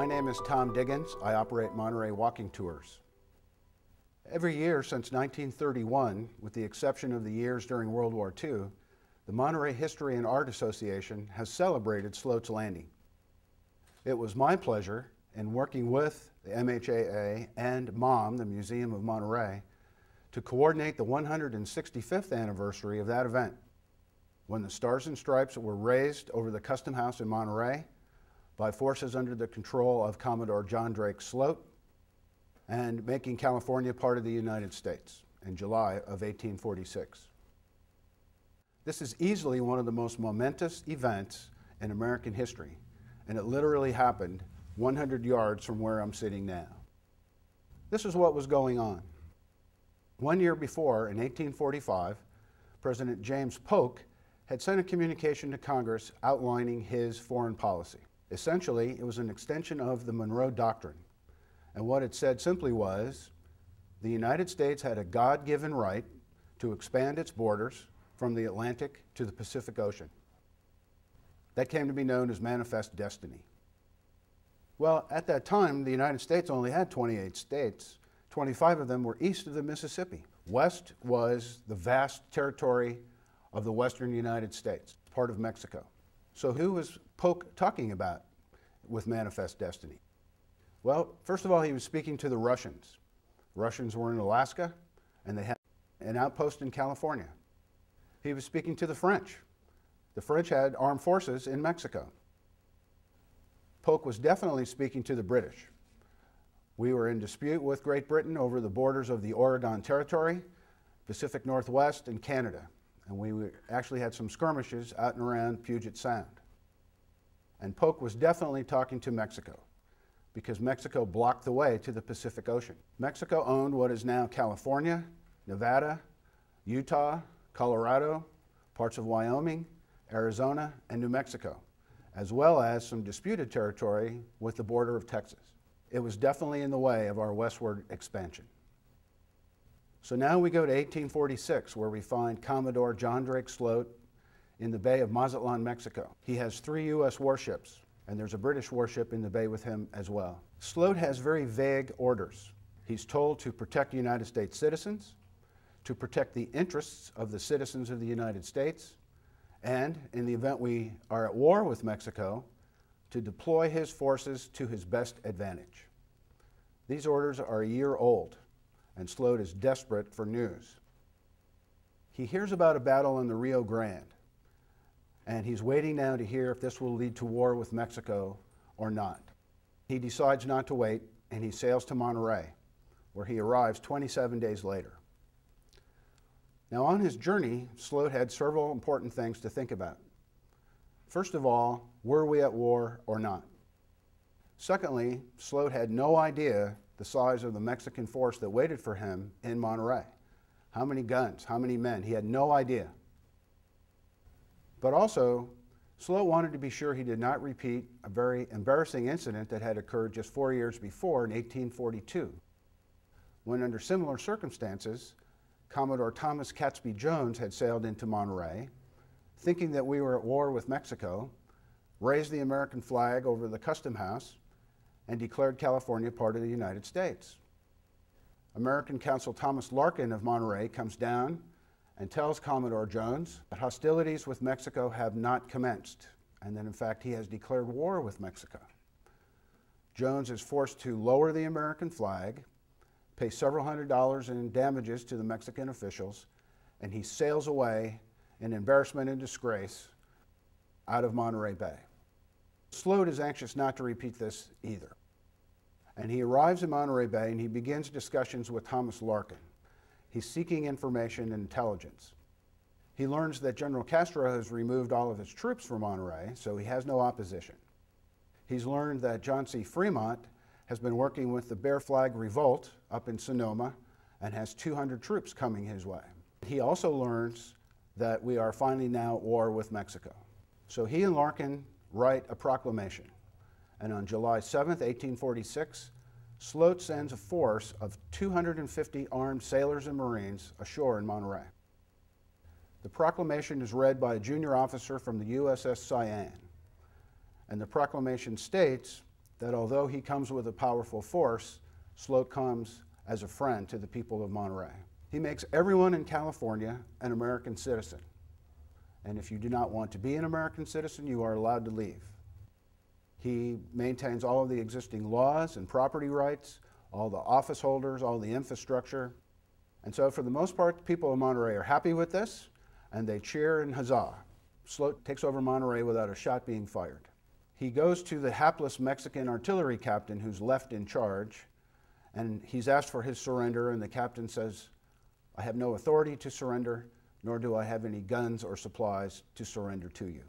My name is Tom Diggins. I operate Monterey Walking Tours. Every year since 1931, with the exception of the years during World War II, the Monterey History and Art Association has celebrated Sloat's Landing. It was my pleasure, in working with the MHAA and MOM, the Museum of Monterey, to coordinate the 165th anniversary of that event, when the Stars and Stripes were raised over the Custom House in Monterey by forces under the control of Commodore John Drake Sloat, and making California part of the United States in July of 1846. This is easily one of the most momentous events in American history, and it literally happened 100 yards from where I'm sitting now. This is what was going on. 1 year before, in 1845, President James Polk had sent a communication to Congress outlining his foreign policy. Essentially, it was an extension of the Monroe Doctrine, and what it said simply was, the United States had a God-given right to expand its borders from the Atlantic to the Pacific Ocean. That came to be known as Manifest Destiny. Well, at that time, the United States only had 28 states. 25 of them were east of the Mississippi. West was the vast territory of the western United States, part of Mexico. So who was Polk talking about with Manifest Destiny? Well, first of all, he was speaking to the Russians. Russians were in Alaska, and they had an outpost in California. He was speaking to the French. The French had armed forces in Mexico. Polk was definitely speaking to the British. We were in dispute with Great Britain over the borders of the Oregon Territory, Pacific Northwest, and Canada. And we actually had some skirmishes out and around Puget Sound. And Polk was definitely talking to Mexico, because Mexico blocked the way to the Pacific Ocean. Mexico owned what is now California, Nevada, Utah, Colorado, parts of Wyoming, Arizona, and New Mexico, as well as some disputed territory with the border of Texas. It was definitely in the way of our westward expansion. So now we go to 1846, where we find Commodore John Drake Sloat in the Bay of Mazatlan, Mexico. He has 3 U.S. warships, and there's a British warship in the bay with him as well. Sloat has very vague orders. He's told to protect United States citizens, to protect the interests of the citizens of the United States, and in the event we are at war with Mexico, to deploy his forces to his best advantage. These orders are a year old, and Sloat is desperate for news. He hears about a battle in the Rio Grande, and he's waiting now to hear if this will lead to war with Mexico or not. He decides not to wait, and he sails to Monterey, where he arrives 27 days later. Now, on his journey, Sloat had several important things to think about. First of all, were we at war or not? Secondly, Sloat had no idea the size of the Mexican force that waited for him in Monterey. How many guns, how many men? He had no idea. But also, Sloat wanted to be sure he did not repeat a very embarrassing incident that had occurred just 4 years before in 1842, when under similar circumstances, Commodore Thomas Catesby Jones had sailed into Monterey, thinking that we were at war with Mexico, raised the American flag over the Custom House, and declared California part of the United States. American Consul Thomas Larkin of Monterey comes down and tells Commodore Jones that hostilities with Mexico have not commenced, and that in fact he has declared war with Mexico. Jones is forced to lower the American flag, pay several $100s in damages to the Mexican officials, and he sails away in embarrassment and disgrace out of Monterey Bay. Sloat is anxious not to repeat this either. And he arrives in Monterey Bay and he begins discussions with Thomas Larkin. He's seeking information and intelligence. He learns that General Castro has removed all of his troops from Monterey, so he has no opposition. He's learned that John C. Fremont has been working with the Bear Flag Revolt up in Sonoma and has 200 troops coming his way. He also learns that we are finally now at war with Mexico. So he and Larkin write a proclamation, and on July 7th, 1846, Sloat sends a force of 250 armed sailors and Marines ashore in Monterey. The proclamation is read by a junior officer from the USS Cyane, and the proclamation states that although he comes with a powerful force, Sloat comes as a friend to the people of Monterey. He makes everyone in California an American citizen. And if you do not want to be an American citizen, you are allowed to leave. He maintains all of the existing laws and property rights, all the office holders, all the infrastructure. And so for the most part, the people of Monterey are happy with this, and they cheer and huzzah. Sloat takes over Monterey without a shot being fired. He goes to the hapless Mexican artillery captain who's left in charge, and he's asked for his surrender, and the captain says, "I have no authority to surrender, nor do I have any guns or supplies to surrender to you."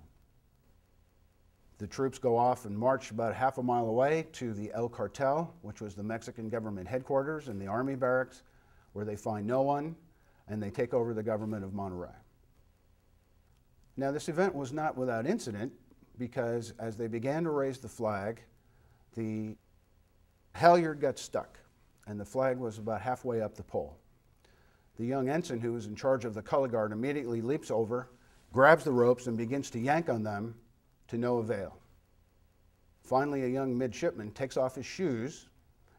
The troops go off and march about half a mile away to the El Cartel, which was the Mexican government headquarters and the army barracks, where they find no one, and they take over the government of Monterey. Now, this event was not without incident, because as they began to raise the flag, the halyard got stuck, and the flag was about halfway up the pole. The young ensign who was in charge of the color guard immediately leaps over, grabs the ropes, and begins to yank on them to no avail. Finally, a young midshipman takes off his shoes,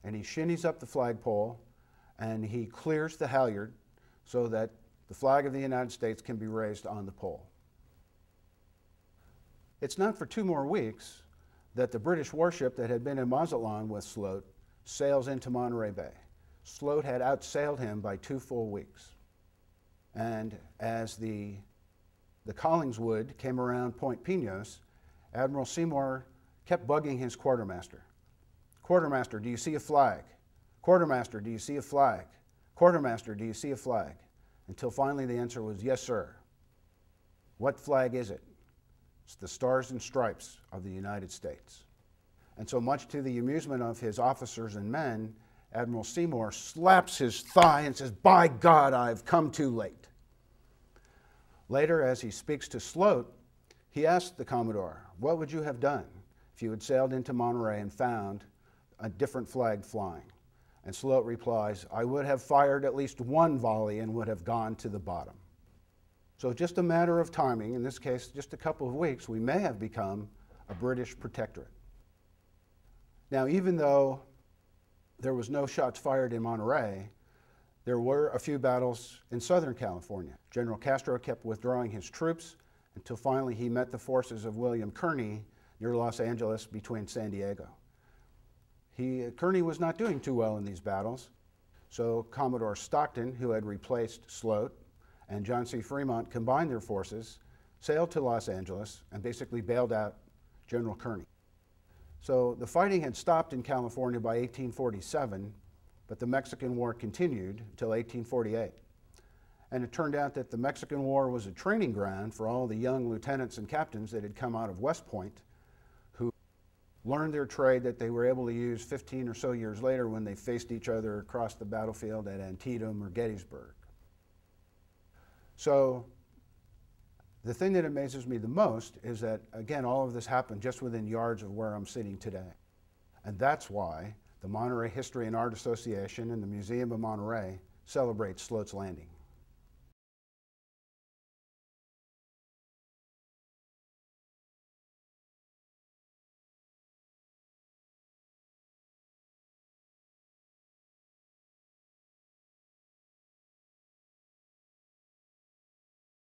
and he shinnies up the flagpole, and he clears the halyard so that the flag of the United States can be raised on the pole. It's not for 2 more weeks that the British warship that had been in Mazatlan with Sloat sails into Monterey Bay. Sloat had outsailed him by 2 full weeks. And as the Collingswood came around Point Pinos, Admiral Seymour kept bugging his quartermaster. "Quartermaster, do you see a flag? Quartermaster, do you see a flag? Quartermaster, do you see a flag?" Until finally the answer was, "Yes, sir." "What flag is it?" "It's the Stars and Stripes of the United States." And so, much to the amusement of his officers and men, Admiral Seymour slaps his thigh and says, "By God, I've come too late." Later, as he speaks to Sloat, he asks the Commodore, "What would you have done if you had sailed into Monterey and found a different flag flying?" And Sloat replies, "I would have fired at least 1 volley and would have gone to the bottom." So just a matter of timing, in this case just a couple of weeks, we may have become a British protectorate. Now, even though there was no shots fired in Monterey, there were a few battles in Southern California. General Castro kept withdrawing his troops until finally he met the forces of William Kearny near Los Angeles between San Diego. Kearny was not doing too well in these battles, so Commodore Stockton, who had replaced Sloat, and John C. Fremont combined their forces, sailed to Los Angeles, and basically bailed out General Kearny. So the fighting had stopped in California by 1847, but the Mexican War continued until 1848. And it turned out that the Mexican War was a training ground for all the young lieutenants and captains that had come out of West Point, who learned their trade that they were able to use 15 or so years later when they faced each other across the battlefield at Antietam or Gettysburg. So the thing that amazes me the most is that, again, all of this happened just within yards of where I'm sitting today. And that's why the Monterey History and Art Association and the Museum of Monterey celebrate Sloat's Landing.